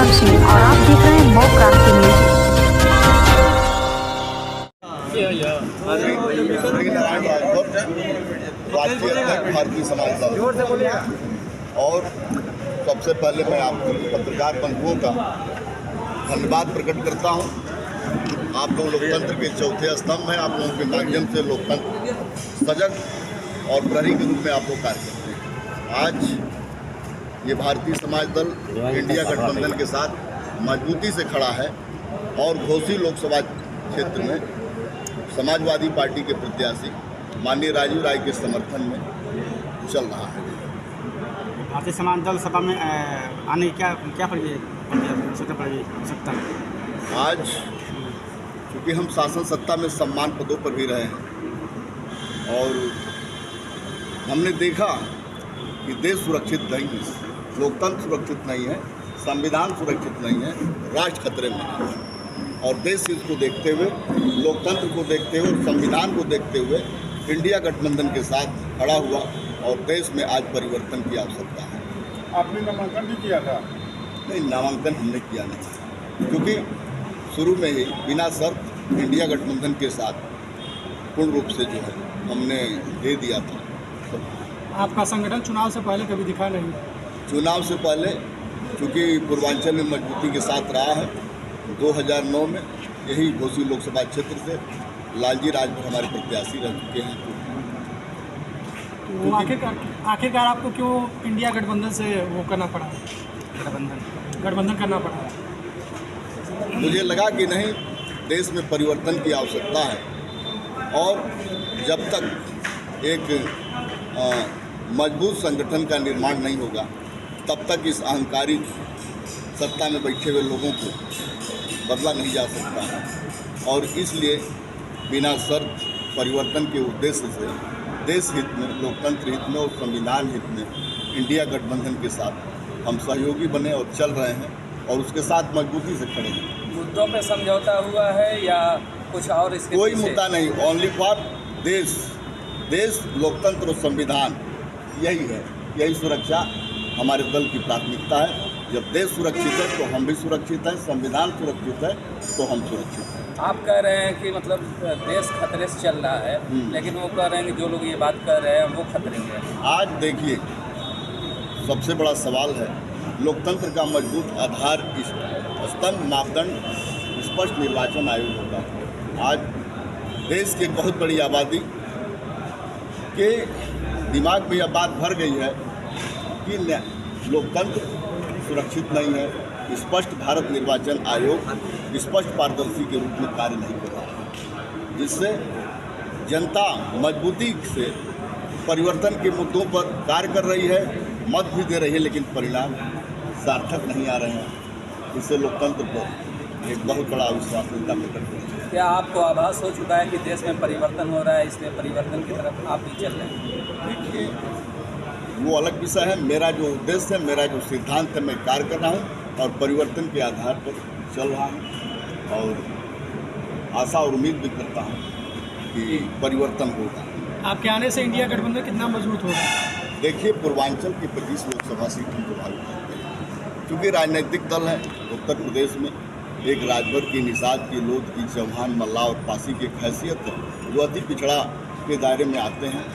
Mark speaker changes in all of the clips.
Speaker 1: हिमांशी और आप देख रहे हैं मऊ क्रांति न्यूज।
Speaker 2: राष्ट्रीय अध्यक्ष भारतीय समाज दल। और सबसे पहले मैं आप पत्रकार बंधुओं का धन्यवाद प्रकट करता हूं। आप लोग लोकतंत्र के चौथे स्तंभ हैं। आप लोगों के माध्यम से लोकतंत्र सजग और प्रहरी के रूप में आप लोग कार्य करते हैं। आज ये भारतीय समाज दल इंडिया गठबंधन के साथ मजबूती से खड़ा है और घोसी लोकसभा क्षेत्र में समाजवादी पार्टी के प्रत्याशी माननीय राजीव राय के समर्थन में चल रहा है।
Speaker 3: भारतीय समाज दल सभा में आने की क्या आवश्यकता है?
Speaker 2: आज चूँकि हम शासन सत्ता में सम्मान पदों पर भी रहे हैं और हमने देखा कि देश सुरक्षित नहीं है, लोकतंत्र सुरक्षित नहीं है, संविधान सुरक्षित नहीं है, राष्ट्र खतरे में है। और देश हित को देखते हुए, लोकतंत्र को देखते हुए, संविधान को देखते हुए इंडिया गठबंधन के साथ खड़ा हुआ और देश में आज परिवर्तन की आवश्यकता है।
Speaker 4: आपने नामांकन भी किया था?
Speaker 2: नहीं, नामांकन हमने किया नहीं, क्योंकि शुरू में ही बिना शर्त इंडिया गठबंधन के साथ पूर्ण रूप से जो है हमने दे दिया था।
Speaker 3: आपका संगठन चुनाव से पहले कभी दिखा नहीं?
Speaker 2: चुनाव से पहले चूँकि पूर्वांचल में मजबूती के साथ रहा है। 2009 में यही घोसी लोकसभा क्षेत्र से लालजी राजभर हमारे प्रत्याशी रह चुके हैं।
Speaker 3: तो आखिरकार आपको क्यों इंडिया गठबंधन से वो करना पड़ा, गठबंधन करना पड़ा?
Speaker 2: मुझे लगा कि नहीं, देश में परिवर्तन की आवश्यकता है और जब तक एक मजबूत संगठन का निर्माण नहीं होगा तब तक इस अहंकारी सत्ता में बैठे हुए लोगों को बदला नहीं जा सकता है। और इसलिए बिना शर्त परिवर्तन के उद्देश्य से देश हित में, लोकतंत्र हित में और संविधान हित में इंडिया गठबंधन के साथ हम सहयोगी बने और चल रहे हैं और उसके साथ मजबूती से खड़े हैं।
Speaker 5: मुद्दों पे समझौता हुआ है या कुछ और? इसके
Speaker 2: कोई मुद्दा नहीं, ओनली फॉर देश, लोकतंत्र और संविधान, यही सुरक्षा हमारे दल की प्राथमिकता है। जब देश सुरक्षित है तो हम भी सुरक्षित हैं, संविधान सुरक्षित है तो हम सुरक्षित हैं।
Speaker 5: आप कह रहे हैं कि मतलब देश खतरे से चल रहा है, लेकिन वो कह रहे हैं कि जो लोग ये बात कर रहे हैं वो खतरे में है।
Speaker 2: आज देखिए, सबसे बड़ा सवाल है लोकतंत्र का मजबूत आधार, स्तंभ, मापदंड स्पष्ट निर्वाचन आयोग होता है। आज देश की बहुत बड़ी आबादी के दिमाग में यह बात भर गई है कि लोकतंत्र सुरक्षित नहीं है। स्पष्ट भारत निर्वाचन आयोग स्पष्ट पारदर्शी के रूप में कार्य नहीं कर रहा है, जिससे जनता मजबूती से परिवर्तन के मुद्दों पर कार्य कर रही है, मत भी दे रही है, लेकिन परिणाम सार्थक नहीं आ रहे हैं। इससे लोकतंत्र पर एक बहुत बड़ा अविश्वासनीयता प्रकट हो रही है।
Speaker 5: क्या आपको आभास हो चुका है कि देश में परिवर्तन हो रहा है, इसलिए परिवर्तन की तरफ आप भी चल रहे हैं?
Speaker 2: देखिए, वो अलग विषय है। मेरा जो उद्देश्य है, मेरा जो सिद्धांत है, मैं कार्य कर रहा हूँ और परिवर्तन के आधार पर चल रहा हूँ और आशा और उम्मीद भी करता हूँ कि परिवर्तन होगा।
Speaker 3: आपके आने से इंडिया गठबंधन कितना मजबूत होगा?
Speaker 2: देखिए, पूर्वांचल की 25 लोकसभा सीट हम प्रभावित करते हैं, क्योंकि राजनीतिक दल है। उत्तर प्रदेश में एक राजभर की, निषाद की, लोध की, चौहान, मल्ला और पासी की हैसियत है जो अति पिछड़ा के दायरे में आते हैं।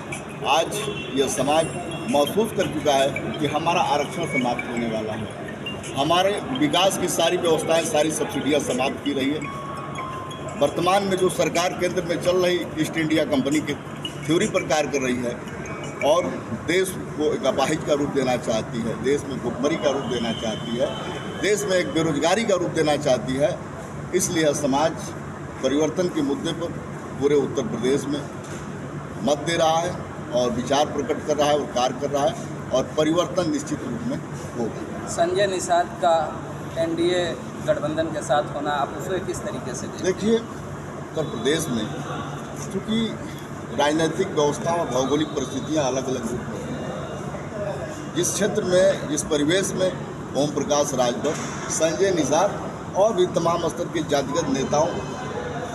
Speaker 2: आज यह समाज महसूस कर चुका है कि हमारा आरक्षण समाप्त होने वाला है। हमारे विकास की सारी व्यवस्थाएं, सारी सब्सिडियां समाप्त की रही है। वर्तमान में जो सरकार केंद्र में चल रही ईस्ट इंडिया कंपनी के थ्योरी पर कार्य कर रही है और देश को एक अपाहिज का रूप देना चाहती है, देश में भुखमरी का रूप देना चाहती है, देश में एक बेरोजगारी का रूप देना चाहती है। इसलिए समाज परिवर्तन के मुद्दे पर पूरे उत्तर प्रदेश में मत दे रहा है और विचार प्रकट कर रहा है और कार्य कर रहा है और परिवर्तन निश्चित रूप में होगा।
Speaker 5: संजय निषाद का एनडीए गठबंधन के साथ होना, आप उसे किस तरीके से
Speaker 2: देखिए, उत्तर प्रदेश में चूँकि राजनीतिक व्यवस्था और भौगोलिक परिस्थितियाँ अलग अलग रूप में हैं, जिस क्षेत्र में, जिस परिवेश में ओम प्रकाश राजभर, संजय निषाद और भी तमाम स्तर के जातिगत नेताओं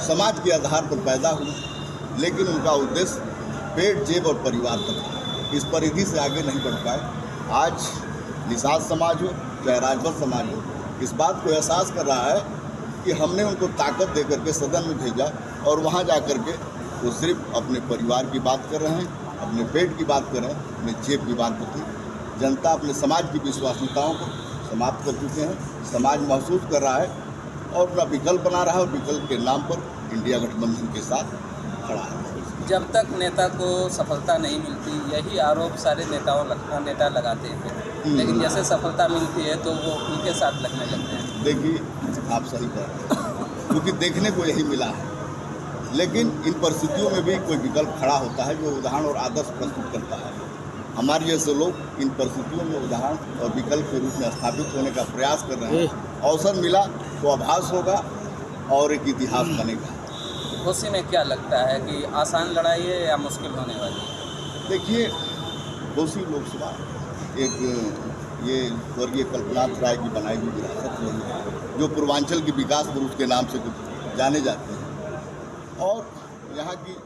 Speaker 2: समाज के आधार पर पैदा हुए, लेकिन उनका उद्देश्य पेट, जेब और परिवार तक, इस परिधि से आगे नहीं बढ़ पाए। आज निषाद समाज हो चाहे राजभर समाज हो, इस बात को एहसास कर रहा है कि हमने उनको ताकत दे करके सदन में भेजा और वहाँ जा कर के वो सिर्फ अपने परिवार की बात कर रहे हैं, अपने पेट की बात कर रहे हैं, अपने जेब की बात होती है। जनता अपने समाज की विश्वसनीयताओं को समाप्त कर चुके हैं। समाज महसूस कर रहा है और अपना विकल्प बना रहा है और विकल्प के नाम पर इंडिया गठबंधन के साथ खड़ा है।
Speaker 5: जब तक नेता को सफलता नहीं मिलती, यही आरोप सारे नेता लगाते हैं, लेकिन जैसे सफलता मिलती है तो वो उनके साथ लगने लगते हैं।
Speaker 2: देखिए, आप सही कह रहे हैं, क्योंकि देखने को यही मिला है, लेकिन इन परिस्थितियों में भी कोई विकल्प खड़ा होता है जो उदाहरण और आदर्श प्रस्तुत करता है। हमारे जैसे लोग इन परिस्थितियों में उदाहरण और विकल्प के रूप में स्थापित होने का प्रयास कर रहे हैं। अवसर मिला तो आभास होगा और एक इतिहास बनेगा।
Speaker 5: घोसी में क्या लगता है कि आसान लड़ाई है या मुश्किल होने वाली है?
Speaker 2: देखिए, घोसी लोकसभा एक ये स्वर्गीय कल्पनाथ राय की बनाई हुई विरासत रही है, जो पूर्वांचल की विकास पुरुष के नाम से जाने जाते हैं और यहाँ की